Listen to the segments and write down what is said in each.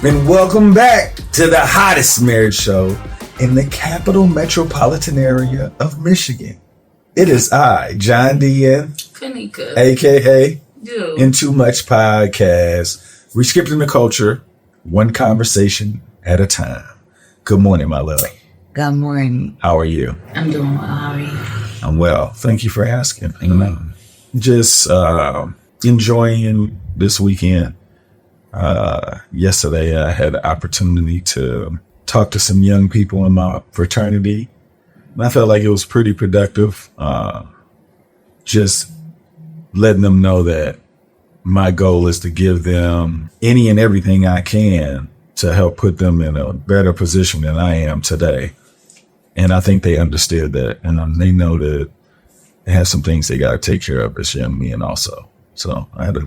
And welcome back to the hottest marriage show in the capital metropolitan area of Michigan. It is I, John D. and Kameka, aka In Too Much Podcast, Rescripting the culture, one conversation at a time. Good morning, my love. Good morning. How are you? I'm doing well. How are you? I'm well. Thank you for asking. Just enjoying this weekend. Yesterday, I had the opportunity to talk to some young people in my fraternity. And I felt like it was pretty productive. Just letting them know that my goal is to give them any and everything I can to help put them in a better position than I am today. And I think they understood that. And they know that they have some things they got to take care of as young men also. So I had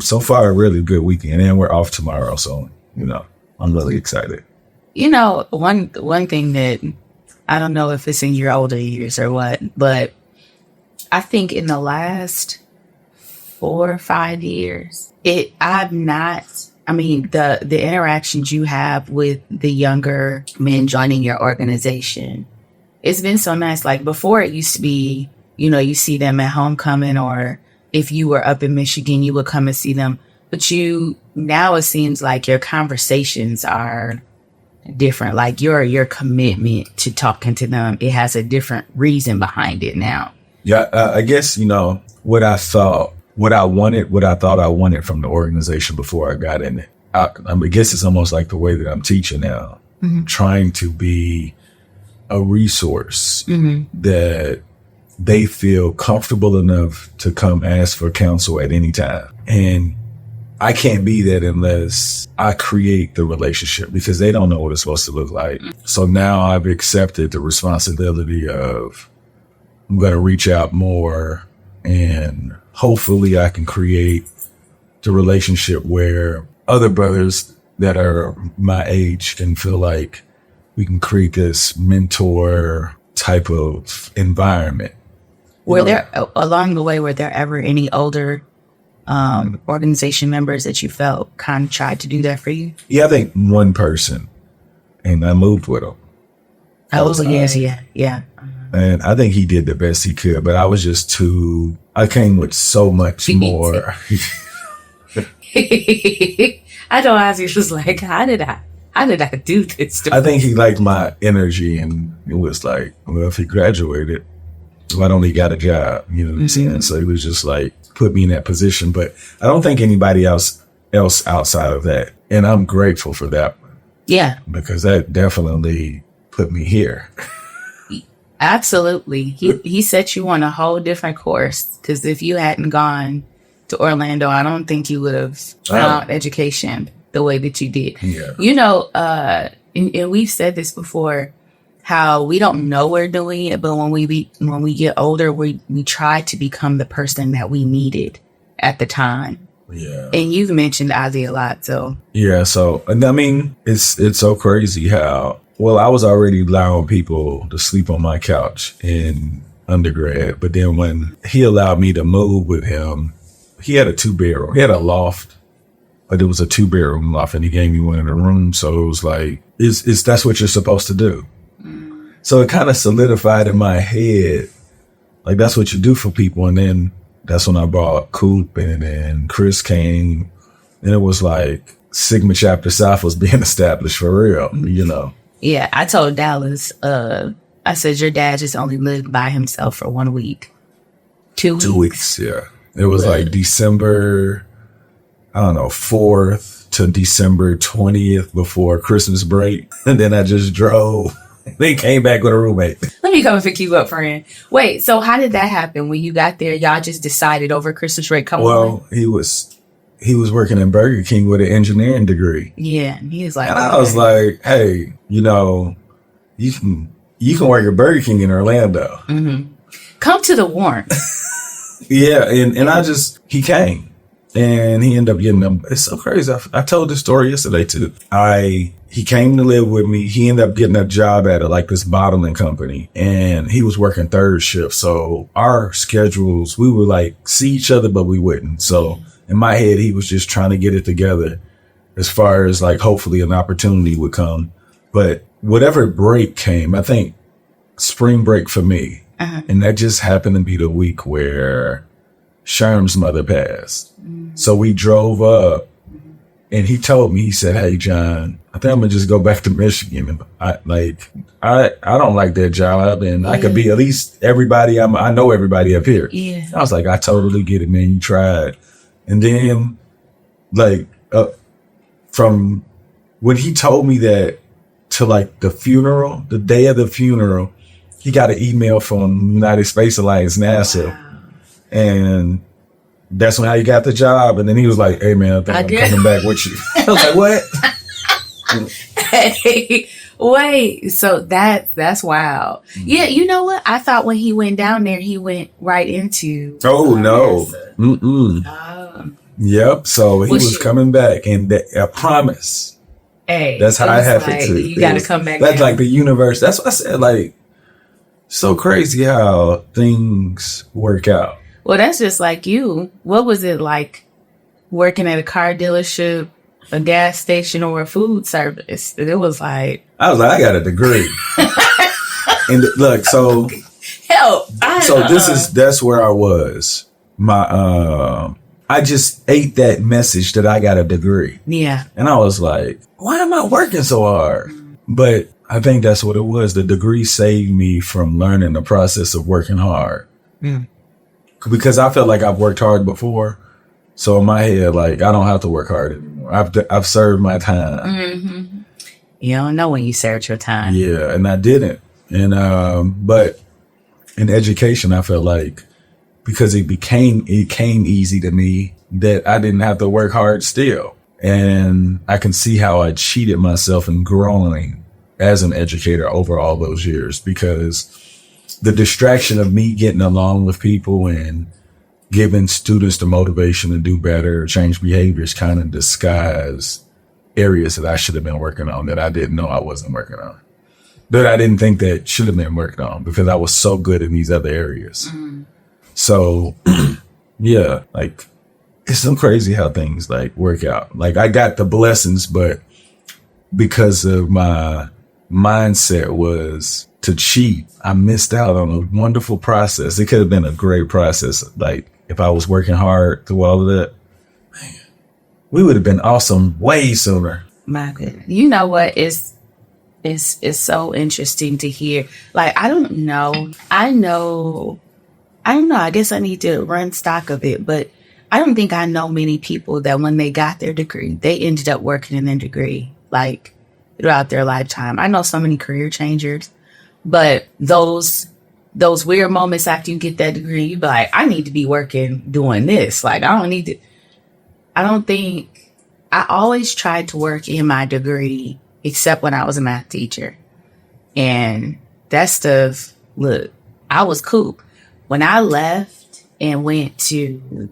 so far a really good weekend, and we're off tomorrow. So, I'm really excited. One thing that I don't know if it's in your older years or what, but I think in the last 4 or 5 years, the interactions you have with the younger men joining your organization, it's been so nice. Like before it used to be, you see them at homecoming, or if you were up in Michigan, you would come and see them. But now it seems like your conversations are different. Like your commitment to talking to them, it has a different reason behind it now. Yeah, I guess, what I thought I wanted from the organization before I got in it. I guess it's almost like the way that I'm teaching now, trying to be a resource that they feel comfortable enough to come ask for counsel at any time. And I can't be that unless I create the relationship, because they don't know what it's supposed to look like. So now I've accepted the responsibility of I'm going to reach out more, and hopefully I can create the relationship where other brothers that are my age can feel like we can create this mentor type of environment. Were there ever any older organization members that you felt kind of tried to do that for you? Yeah, I think one person, and I moved with him. Yeah. And I think he did the best he could, but I was just I came with so much more. I know I was just like, how did I do this? I think he liked my energy, and it was like, well, if he graduated, why don't he got a job? You know what I'm saying? So he was just like, put me in that position. But I don't think anybody else outside of that. And I'm grateful for that. Yeah. Because that definitely put me here. Absolutely. He set you on a whole different course. Because if you hadn't gone to Orlando, I don't think you would have found education the way that you did. Yeah. And we've said this before, how we don't know we're doing it, but when we get older, we try to become the person that we needed at the time. Yeah. And you've mentioned Ozzy a lot, so. Yeah, so, it's so crazy how, I was already allowing people to sleep on my couch in undergrad, but then when he allowed me to move with him, he had a 2-bedroom. He had a loft, but it was a 2-bedroom loft, and he gave me one in the room. So it was like, that's what you're supposed to do. So it kind of solidified in my head, like that's what you do for people. And then that's when I brought Coop in, and Chris came, and it was like Sigma Chapter South was being established for real, Yeah, I told Dallas, I said, your dad just only lived by himself for 1 week. 2 weeks. 2 weeks, yeah. It was like December, 4th to December 20th before Christmas break. And then I just drove. Then came back with a roommate. Let me come and pick you up, friend. Wait, so how did that happen? When you got there, y'all just decided over Christmas break? He was working in Burger King with an engineering degree. Yeah, and he was like, and I was like, hey, you can work at Burger King in Orlando. Mm-hmm. Come to the warmth. Yeah, and he came. And he ended up getting them. It's so crazy. I told this story yesterday too. He came to live with me. He ended up getting a job at this bottling company, and he was working third shift. So our schedules, we would see each other, but we wouldn't. So in my head, he was just trying to get it together as far as like hopefully an opportunity would come. But whatever break came, I think spring break for me, and that just happened to be the week where Sherm's mother passed. So we drove up, and he told me, he said, "Hey, John, I think I'm gonna just go back to Michigan. I don't like that job, and I could be at least everybody. I know everybody up here." Yeah. I was like, "I totally get it, man. You tried." And then, like, from when he told me that to like the funeral, the day of the funeral, he got an email from United Space Alliance, NASA, and that's when he got the job. And then he was like, "Hey, man, I think I'm coming back with you." I was like, "What?" Hey, wait. So that's wild. Yeah, you know what? I thought when he went down there, he went right into. Oh no. Yep. So he was coming back, and I promise. Hey, that's how I have like, it too. You got to come back. That's down. like the universe. That's what I said. Like, so crazy how things work out. Well, that's just like you. What was it like working at a car dealership, a gas station, or a food service? It was like I got a degree. And look, so help. That's where I was. I just ate that message that I got a degree. Yeah. And I was like, why am I working so hard? But I think that's what it was. The degree saved me from learning the process of working hard. Because I felt like I've worked hard before. So in my head, like, I don't have to work hard anymore. I've served my time. You don't know when you served your time. Yeah, and I didn't. And but in education, I felt like because it came easy to me that I didn't have to work hard still. And I can see how I cheated myself in growing as an educator over all those years, because the distraction of me getting along with people and giving students the motivation to do better, change behaviors, kind of disguise areas that I should have been working on that I didn't know I wasn't working on, that I didn't think that should have been worked on because I was so good in these other areas. So yeah, like it's so crazy how things like work out. Like I got the blessings, but because of my mindset was to cheat, I missed out on a wonderful process. It could have been a great process. Like if I was working hard through all of that, man, we would have been awesome way sooner. My goodness. You know what? It's so interesting to hear. Like, I don't know. I guess I need to run stock of it, but I don't think I know many people that when they got their degree, they ended up working in their degree, like throughout their lifetime. I know so many career changers, but those weird moments after you get that degree, you be like, I need to be working doing this. Like, I always tried to work in my degree, except when I was a math teacher. And that stuff, look, I was cool. When I left and went to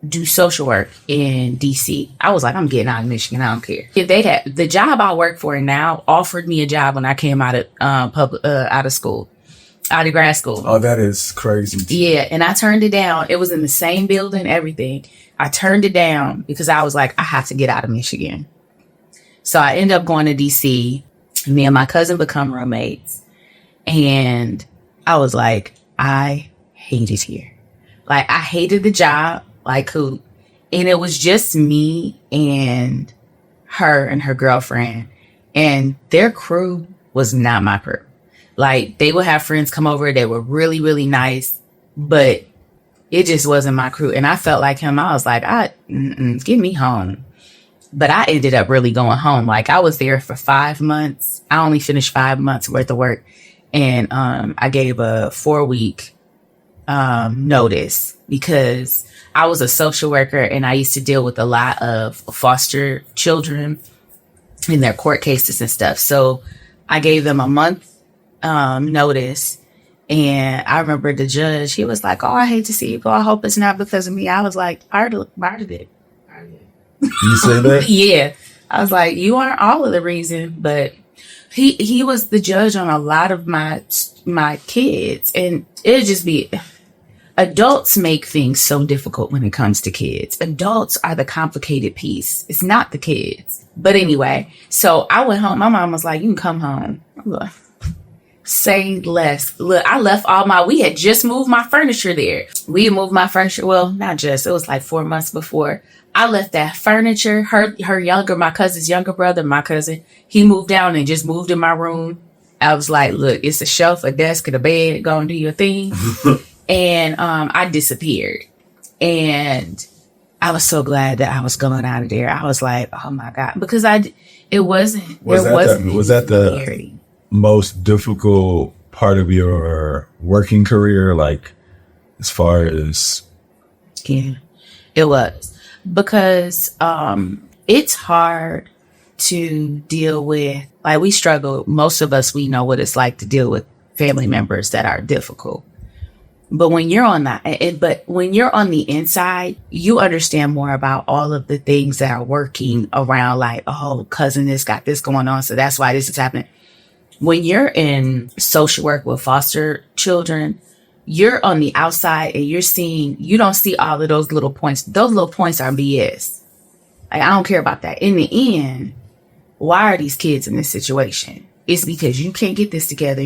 do social work in DC, I was like, I'm getting out of Michigan. I don't care. If they had the job I work for now offered me a job when I came out of out of grad school. Oh, that is crazy. Yeah. And I turned it down. It was in the same building, everything. I turned it down because I was like, I have to get out of Michigan. So I ended up going to DC. Me and my cousin become roommates. And I was like, I hate it here. Like, I hated the job. Like, who? And it was just me and her girlfriend. And their crew was not my crew. Like, they would have friends come over. They were really, really nice. But it just wasn't my crew. And I felt like him. I was like, get me home. But I ended up really going home. Like, I was there for 5 months. I only finished 5 months worth of work. And I gave a 4-week notice because I was a social worker and I used to deal with a lot of foster children in their court cases and stuff. So I gave them a month notice. And I remember the judge, he was like, oh, I hate to see you go. I hope it's not because of me. I was like, part of it. You say that? Yeah. I was like, you aren't all of the reason, but he was the judge on a lot of my kids. And it'd just be, Adults make things so difficult when it comes to kids. Adults are the complicated piece. It's not the kids. But anyway, so I went home. My mom was like, you can come home. I'm like, say less. Look, I left we had just moved my furniture there. We had moved my furniture. Well, not just, it was like 4 months before. I left that furniture. My cousin's younger brother, he moved down and just moved in my room. I was like, look, it's a shelf, a desk, and a bed. Go and do your thing. And I disappeared. And I was so glad that I was going out of there. I was like, oh my God. Because was that the most difficult part of your working career? Like, as far as... Yeah, it was. Because it's hard to deal with, like, we struggle. Most of us, we know what it's like to deal with family members that are difficult. But when you're on the inside, you understand more about all of the things that are working around, like, oh, cousin, this got this going on, so that's why this is happening. When you're in social work with foster children, you're on the outside and you don't see all of those little points. Those little points are BS. Like, I don't care about that. In the end, why are these kids in this situation? It's because you can't get this together.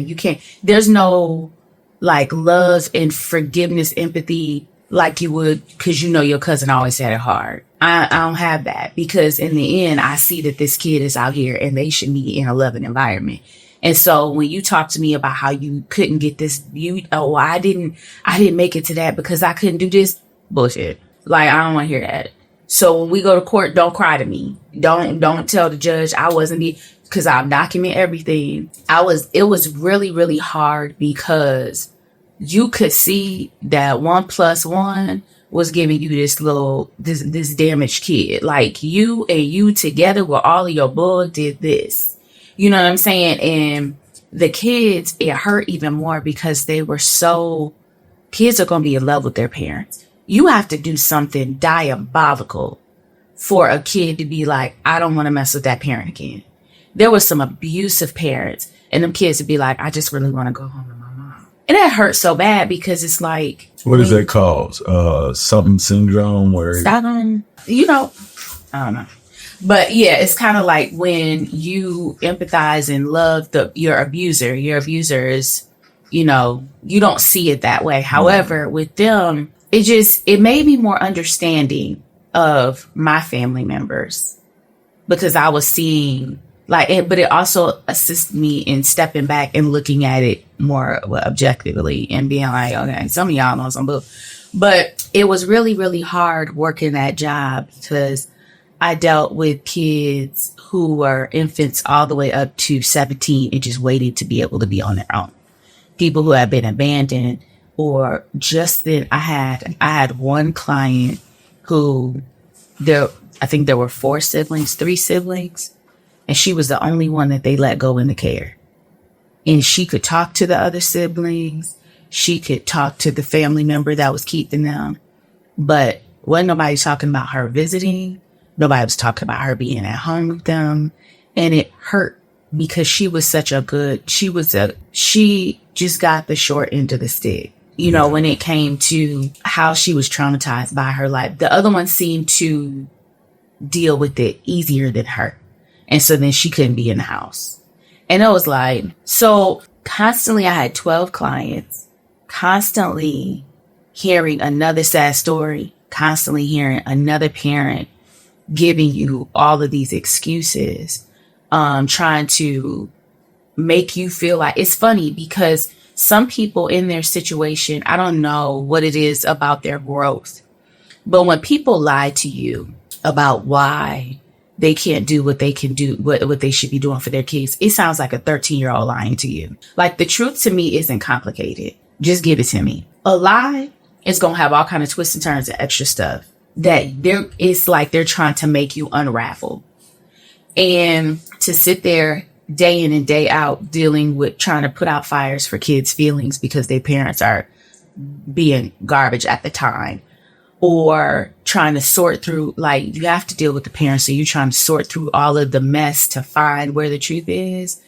There's no like love and forgiveness, empathy like you would, because your cousin always had it hard. I don't have that, because in the end, I see that this kid is out here and they should be in a loving environment. And so when you talk to me about how you couldn't get this, I didn't make it to that because I couldn't do this, bullshit. Like, I don't want to hear that. So when we go to court, don't cry to me. Don't tell the judge I wasn't because I'll document everything. It was really, really hard because you could see that 1 + 1 was giving you this damaged kid. Like, you together with all of your bull did this. You know what I'm saying? And the kids, it hurt even more because kids are going to be in love with their parents. You have to do something diabolical for a kid to be like, I don't want to mess with that parent again. There were some abusive parents, and them kids would be like, I just really want to go home to my mom. And that hurts so bad because it's like... What is that called? Something syndrome where... I don't know. But yeah, it's kind of like when you empathize and love your abuser is, you don't see it that way. However, with them, it made me more understanding of my family members because I was seeing but it also assisted me in stepping back and looking at it more objectively and being like, okay, some of y'all know some book. But it was really, really hard working that job because I dealt with kids who were infants all the way up to 17 and just waited to be able to be on their own. People who had been abandoned, or just then I had one client who I think there were 3 siblings, and she was the only one that they let go into care. And she could talk to the other siblings. She could talk to the family member that was keeping them, but wasn't nobody talking about her visiting. Nobody was talking about her being at home with them. And it hurt because she was she just got the short end of the stick. When it came to how she was traumatized by her life, the other one seemed to deal with it easier than her. And so then she couldn't be in the house. And it was like, so constantly I had 12 clients, constantly hearing another sad story, constantly hearing another parent giving you all of these excuses, trying to make you feel like... It's funny because some people in their situation, I don't know what it is about their growth, but when people lie to you about why they can't do what they can do, what they should be doing for their kids, it sounds like a 13-year-old lying to you. Like, the truth to me isn't complicated. Just give it to me. A lie is going to have all kind of twists and turns and extra stuff that it's like they're trying to make you unravel. And to sit there day in and day out dealing with trying to put out fires for kids' feelings because their parents are being garbage at the time, or trying to sort through, like, you have to deal with the parents, so you're trying to sort through all of the mess to find where the truth is.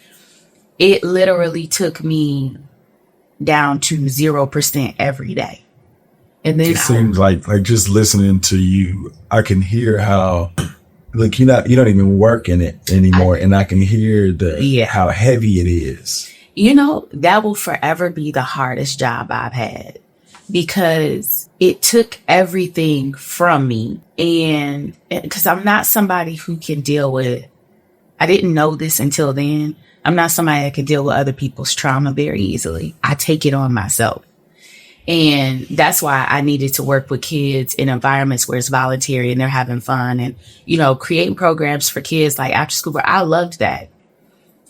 It literally took me down to 0% every day. And then it seems like just listening to you, I can hear how, look, you don't even work in it anymore. And I can hear how heavy it is. That will forever be the hardest job I've had because it took everything from me. And because I'm not somebody who can deal with, I didn't know this until then. I'm not somebody that can deal with other people's trauma very easily. I take it on myself. And that's why I needed to work with kids in environments where it's voluntary and they're having fun and, creating programs for kids like after school. But I loved that.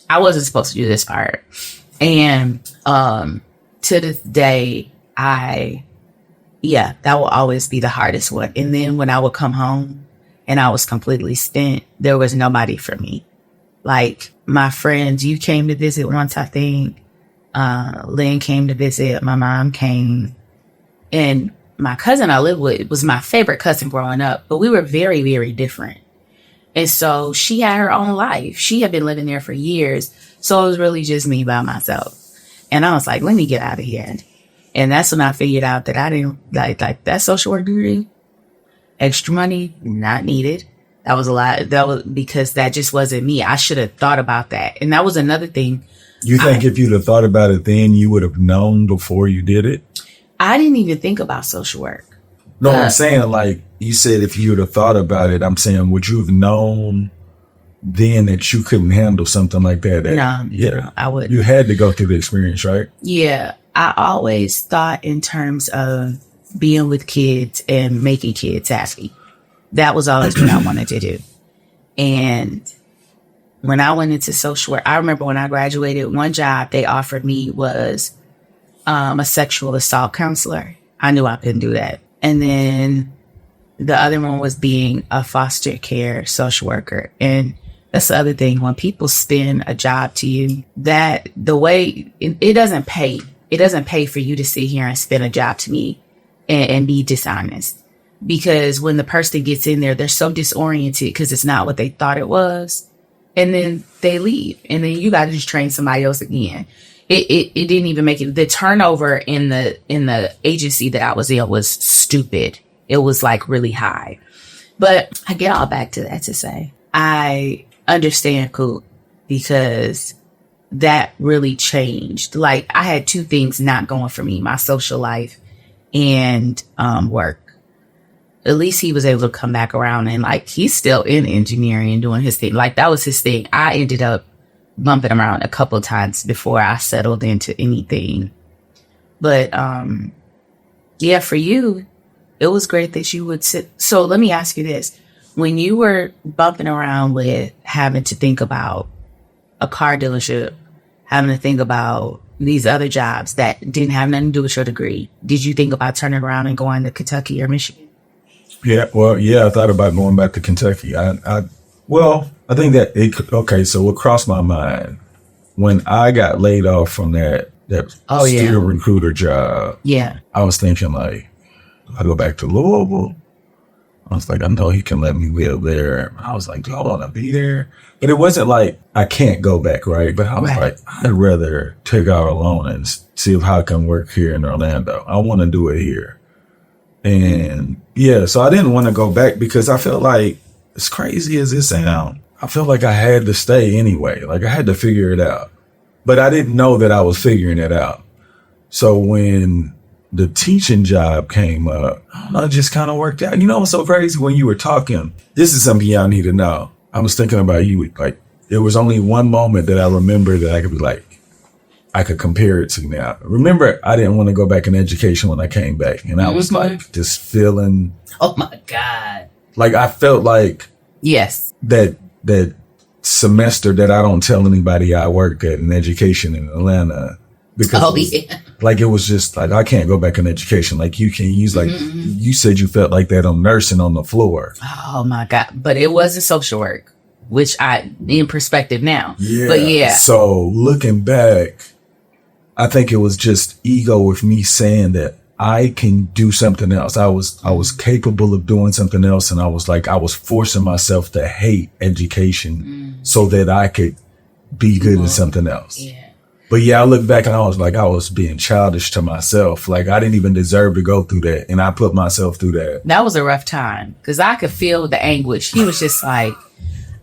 I wasn't supposed to do this part. And to this day, that will always be the hardest one. And then when I would come home and I was completely spent, there was nobody for me. Like my friends, you came to visit once, I think. Lynn came to visit, my mom came, and my cousin I lived with was my favorite cousin growing up, but we were very, very different. And so she had her own life. She had been living there for years. So it was really just me by myself. And I was like, let me get out of here. And that's when I figured out that I didn't like that social work degree. Extra money, not needed. That was a lot. That was because that just wasn't me. I should have thought about that. And that was another thing. You think if you'd have thought about it then, you would have known before you did it? I didn't even think about social work. No, I'm saying like you said, if you would have thought about it, I'm saying, would you have known then that you couldn't handle something like that? No, I wouldn't. You had to go through the experience, right? Yeah. I always thought in terms of being with kids and making kids happy. That was always what I wanted to do. And when I went into social work, I remember when I graduated, one job they offered me was a sexual assault counselor. I knew I couldn't do that. And then the other one was being a foster care social worker. And that's the other thing. When people spin a job to you, that the way it doesn't pay. It doesn't pay for you to sit here and spin a job to me and be dishonest. Because when the person gets in there, they're so disoriented because it's not what they thought it was. And then they leave. And then you got to just train somebody else again. It didn't even make it. The turnover in the agency that I was in was stupid. It was like really high. But I get all back to that to say, I understand Coop because that really changed. Like I had two things not going for me, my social life and work. At least he was able to come back around and like, he's still in engineering and doing his thing. Like that was his thing. I ended up bumping around a couple of times before I settled into anything. But, for you, it was great that you would sit. So let me ask you this. When you were bumping around with having to think about a car dealership, having to think about these other jobs that didn't have nothing to do with your degree, did you think about turning around and going to Kentucky or Michigan? I thought about going back to Kentucky. I think that so what crossed my mind when I got laid off from that steel recruiter job. Yeah. I was thinking like, I go back to Louisville. I was like, I know he can let me live there. I was like, do I want to be there? But it wasn't like I can't go back, right? But I was like, I'd rather take out a loan and see if I can work here in Orlando. I want to do it here. And so I didn't want to go back because I felt like, as crazy as it sounds, I felt like I had to stay anyway. Like I had to figure it out. But I didn't know that I was figuring it out. So when the teaching job came up, it just kind of worked out. You know what's so crazy? When you were talking, this is something y'all need to know. I was thinking about you. Like there was only one moment that I remember that I could be like, I could compare it to now. Remember, I didn't want to go back in education when I came back. And I was like, just feeling. Oh my God. Like I felt like. Yes. That semester that I don't tell anybody I worked at in education in Atlanta. Because like it was just like, I can't go back in education. Like you can use like, you said you felt like that on nursing on the floor. Oh my God. But it wasn't social work, which in perspective now. Yeah. But So looking back, I think it was just ego with me saying that I can do something else. I was capable of doing something else. And I was forcing myself to hate education so that I could be good at something else. Yeah. But yeah, I look back and I was like, I was being childish to myself. Like I didn't even deserve to go through that. And I put myself through that. That was a rough time because I could feel the anguish. He was just like,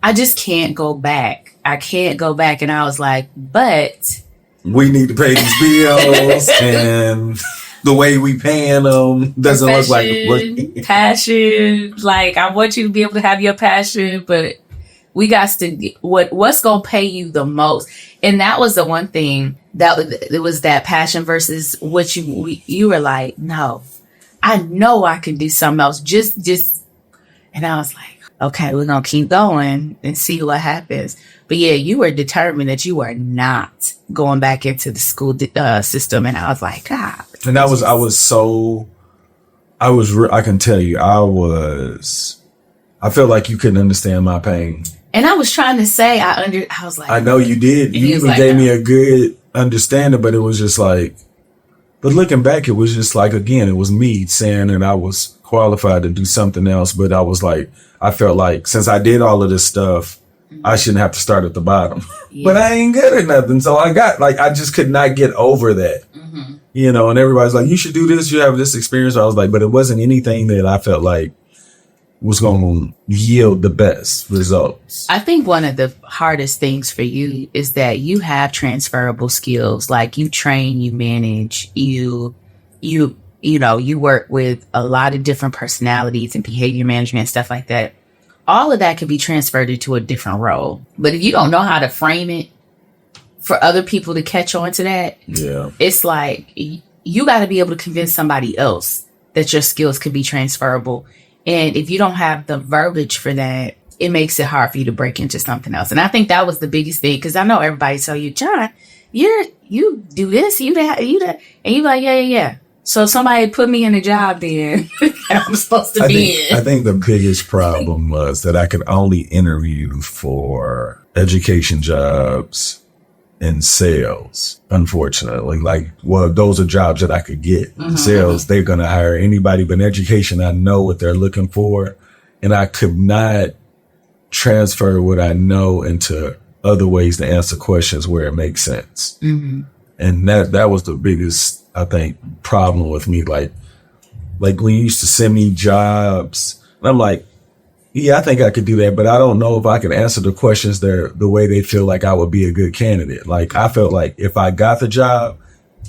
I just can't go back. I can't go back. And I was like, but we need to pay these bills and the way we paying them doesn't look like passion. Like I want you to be able to have your passion, but we got to what's gonna pay you the most. And that was the one thing that it was that passion versus what you were like, no, I know I can do something else. Just, and I was like, okay, we're gonna keep going and see what happens. But yeah, you were determined that you were not going back into the school system. And I was like, God. And I can tell you, I felt like you couldn't understand my pain. And I was trying to say, I was like, I know you did. You even gave me a good understanding, but it was just like, but looking back, it was just like, again, it was me saying that I was qualified to do something else. But I was like, I felt like since I did all of this stuff, I shouldn't have to start at the bottom. Yeah. But I ain't good at nothing. So I just could not get over that. You know, and everybody's like, you should do this. You have this experience. I was like, but it wasn't anything that I felt like was going to yield the best results. I think one of the hardest things for you is that you have transferable skills. Like you train, you manage, you work with a lot of different personalities and behavior management and stuff like that. All of that can be transferred into a different role. But if you don't know how to frame it for other people to catch on to that, it's like you got to be able to convince somebody else that your skills could be transferable. And if you don't have the verbiage for that, it makes it hard for you to break into something else. And I think that was the biggest thing, because I know everybody tell you, John, you do this, you that, and you like, yeah. So somebody put me in a job then I'm supposed to be in. I think the biggest problem was that I could only interview for education jobs and sales, unfortunately. Those are jobs that I could get. Sales, they're going to hire anybody, but in education, I know what they're looking for. And I could not transfer what I know into other ways to answer questions where it makes sense. And that was the biggest, I think, problem with me. Like when you used to send me jobs, and I'm like, yeah, I think I could do that, but I don't know if I can answer the questions the way they feel like I would be a good candidate. Like I felt like if I got the job,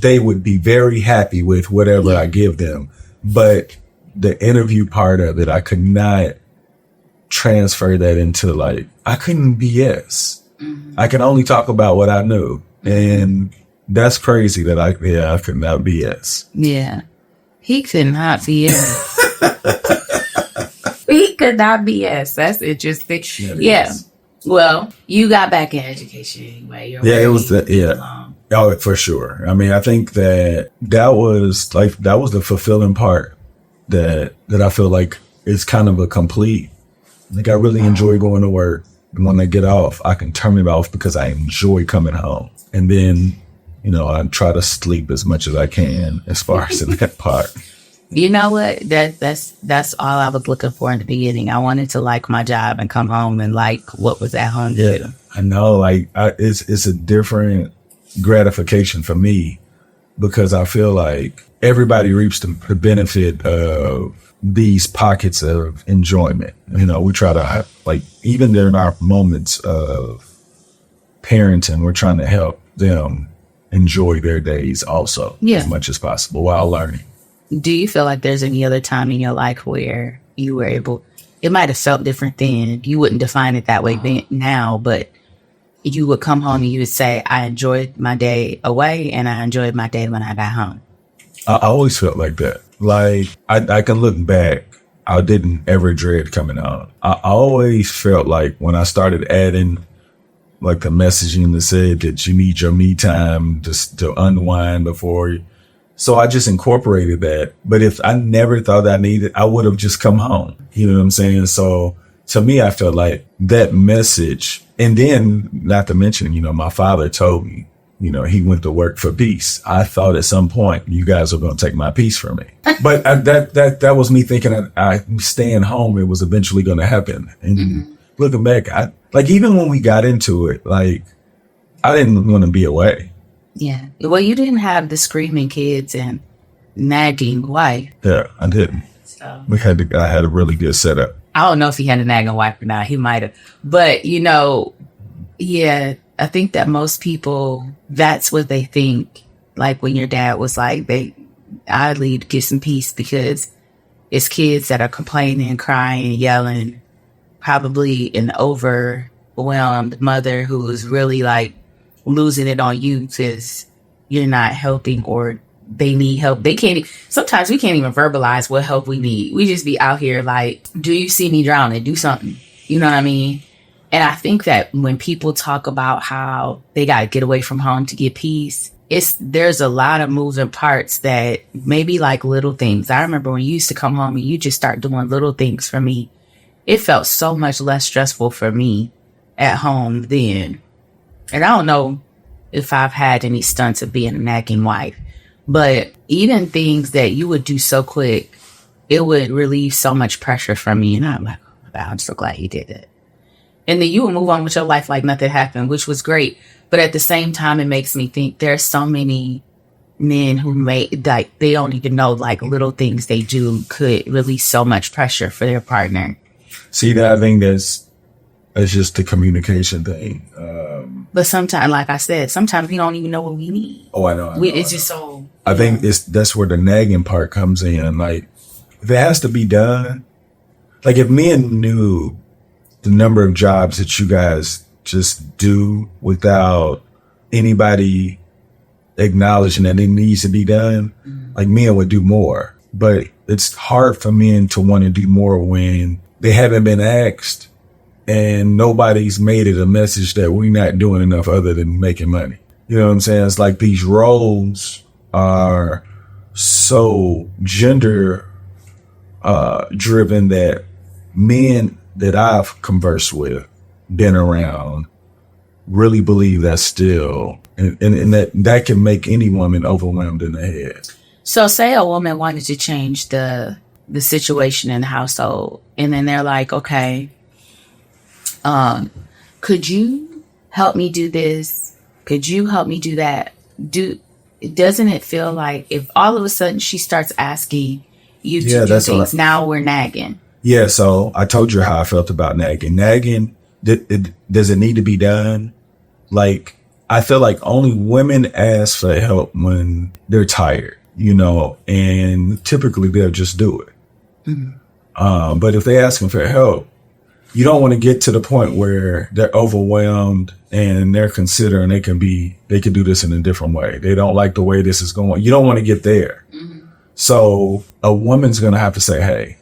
they would be very happy with whatever I give them. But the interview part of it, I could not transfer that into I couldn't BS. I can only talk about what I knew. And that's crazy that I could not BS. Yeah. He could not BS. He could not BS. That's interesting. Yeah. Well, you got back in education anyway. It was Oh, for sure. I mean, I think that was the fulfilling part that I feel like is kind of a complete. I really enjoy going to work. And when I get off, I can turn it off because I enjoy coming home. And then, I try to sleep as much as I can as far as in that part. You know what? That's all I was looking for in the beginning. I wanted to like my job and come home and like what was at home. Yeah, I know. It's a different gratification for me because I feel like everybody reaps the benefit of these pockets of enjoyment. We try to even during our moments of parenting, we're trying to help them enjoy their days also as much as possible while learning. Do you feel like there's any other time in your life where you were able, it might have felt different then, you wouldn't define it that way then, now, but you would come home and you would say, I enjoyed my day away and I enjoyed my day when I got home? I always felt like that. I can look back, I didn't ever dread coming home. I always felt like when I started adding the messaging that said that you need your me time just to unwind before you. So I just incorporated that. But if I never thought I needed, I would have just come home. You know what I'm saying? So to me, I felt like that message. And then not to mention, my father told me, he went to work for peace. I thought at some point you guys were going to take my peace from me. But that was me thinking that I staying home, it was eventually going to happen. And looking back, even when we got into it, I didn't want to be away. Yeah. Well, you didn't have the screaming kids and nagging wife. Yeah, I didn't. So I had a really good setup. I don't know if he had a nagging wife or not. He might have. But, yeah, I think that most people, that's what they think. Like when your dad was like, I lead Kiss and Peace because it's kids that are complaining, crying, yelling, probably an overwhelmed mother who is really like losing it on you because you're not helping or they need help. Sometimes we can't even verbalize what help we need. We just be out here like, do you see me drowning? Do something. You know what I mean? And I think that when people talk about how they got to get away from home to get peace, there's a lot of moving parts that maybe like little things. I remember when you used to come home and you just start doing little things for me. It felt so much less stressful for me at home then. And I don't know if I've had any stunts of being a nagging wife, but even things that you would do so quick, it would relieve so much pressure from me. And I'm like, oh my God, I'm so glad he did it. And then you would move on with your life like nothing happened, which was great. But at the same time, it makes me think there's so many men who they don't even know like little things they do could release so much pressure for their partner. See, that I think that's just the communication thing. But sometimes, like I said, sometimes we don't even know what we need. Oh, I know. It's just so. I think that's where the nagging part comes in. Like, if it has to be done, like if men knew the number of jobs that you guys just do without anybody acknowledging that it needs to be done, like men would do more. But it's hard for men to want to do more when they haven't been asked and nobody's made it a message that we're not doing enough other than making money. You know what I'm saying? It's like these roles are so gender driven that men that I've conversed with, been around, really believe that still, and that can make any woman overwhelmed in the head. So say a woman wanted to change the situation in the household, and then they're like, okay, could you help me do this? Could you help me do that? Doesn't it feel like if all of a sudden she starts asking you to do things, now we're nagging? Yeah, so I told you how I felt about nagging. Nagging, does it need to be done? Like, I feel like only women ask for help when they're tired, and typically they'll just do it. Mm-hmm. But if they're asking for help, you don't want to get to the point where they're overwhelmed and they're considering they can do this in a different way. They don't like the way this is going. You don't want to get there. Mm-hmm. So a woman's going to have to say, hey,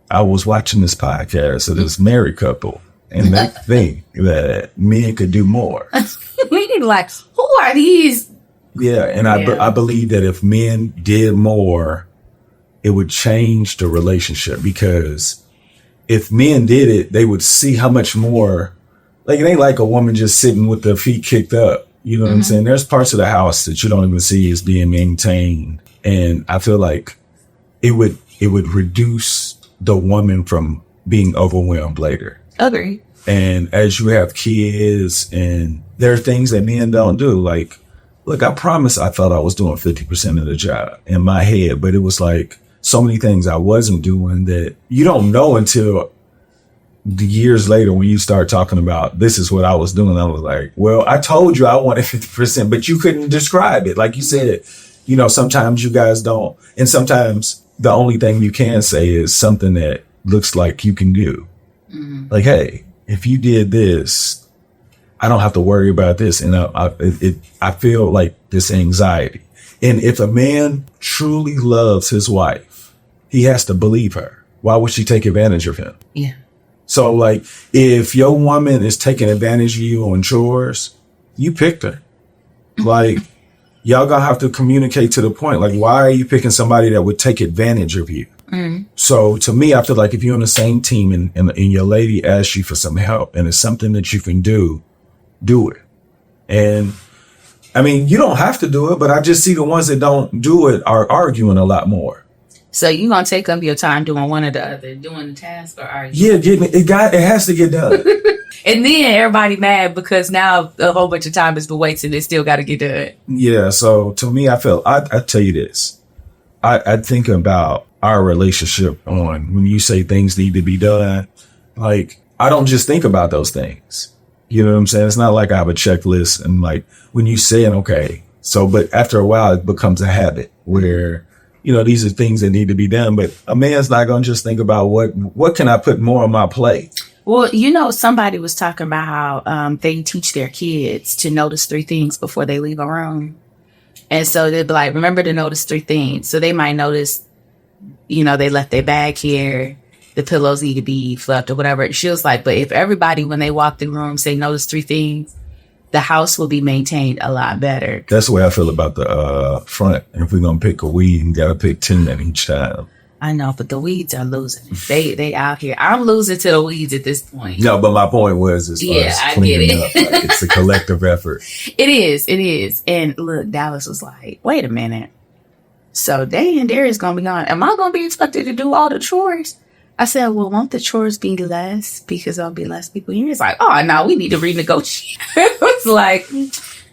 I was watching this podcast of this married couple and they think that men could do more. Like, who are these? Yeah. And I believe that if men did more, it would change the relationship, because if men did it, they would see how much more, like, it ain't like a woman just sitting with their feet kicked up. You know what I'm saying? There's parts of the house that you don't even see as being maintained. And I feel like it would reduce the woman from being overwhelmed later. Agree. And as you have kids, and there are things that men don't do, like, look, I promise I thought I was doing 50% of the job in my head, but it was like so many things I wasn't doing that you don't know until the years later when you start talking about this is what I was doing. I was like, well, I told you I wanted 50%, but you couldn't describe it. Like you said, sometimes you guys don't. And sometimes the only thing you can say is something that looks like you can do. Mm-hmm. Like, hey, if you did this, I don't have to worry about this. And I feel like this anxiety. And if a man truly loves his wife, he has to believe her. Why would she take advantage of him? Yeah. So, like, if your woman is taking advantage of you on chores, you picked her. Like, y'all gonna have to communicate to the point. Like, why are you picking somebody that would take advantage of you? Mm-hmm. So to me, I feel like if you're on the same team and your lady asks you for some help and it's something that you can do it. And I mean, you don't have to do it, but I just see the ones that don't do it are arguing a lot more. So you gonna take up your time doing one or the other, doing the task, or are you? Yeah, it has to get done. And then everybody mad because now a whole bunch of time is wasted and it still got to get done. Yeah. So to me, I tell you this. I think about our relationship on when you say things need to be done. Like, I don't just think about those things. You know what I'm saying? It's not like I have a checklist and like when you say, okay, so, but after a while, it becomes a habit where, you know, these are things that need to be done. But a man's not going to just think about what can I put more on my plate? Well, you know, somebody was talking about how they teach their kids to notice 3 things before they leave a room. And so they'd be like, remember to notice 3 things. So they might notice, you know, they left their bag here. The pillows need to be fluffed or whatever. She was like, but if everybody, when they walk the room, say notice 3 things, the house will be maintained a lot better. That's the way I feel about the front. If we're going to pick a weed, you got to pick 10 at each time. I know, but the weeds are losing. They out here. I'm losing to the weeds at this point. No, but my point was, as far as cleaning up, like, it's a collective effort. It is. And look, Dallas was like, wait a minute. So Day and Darius gonna be gone. Am I gonna be expected to do all the chores? I said, well, won't the chores be less because there'll be less people here? It's like, oh, no, we need to renegotiate. It's like,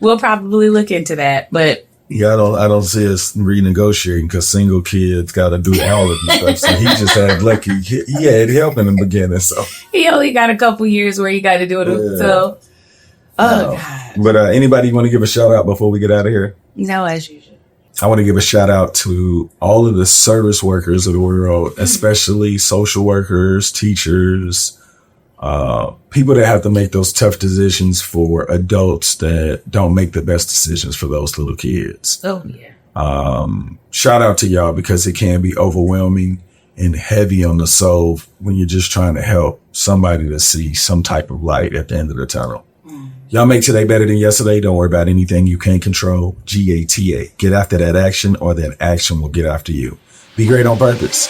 we'll probably look into that, but. Yeah, I don't see us renegotiating because single kids got to do all of the stuff. So he just had lucky. He had help in the beginning, so he only got a couple years where he got to do it himself. Oh, God. But anybody want to give a shout out before we get out of here? No, as usual. I want to give a shout out to all of the service workers of the world, especially social workers, teachers, people that have to make those tough decisions for adults that don't make the best decisions for those little kids. Oh, yeah. Shout out to y'all because it can be overwhelming and heavy on the soul when you're just trying to help somebody to see some type of light at the end of the tunnel. Y'all make today better than yesterday. Don't worry about anything you can't control. GATA. Get after that action or that action will get after you. Be great on purpose.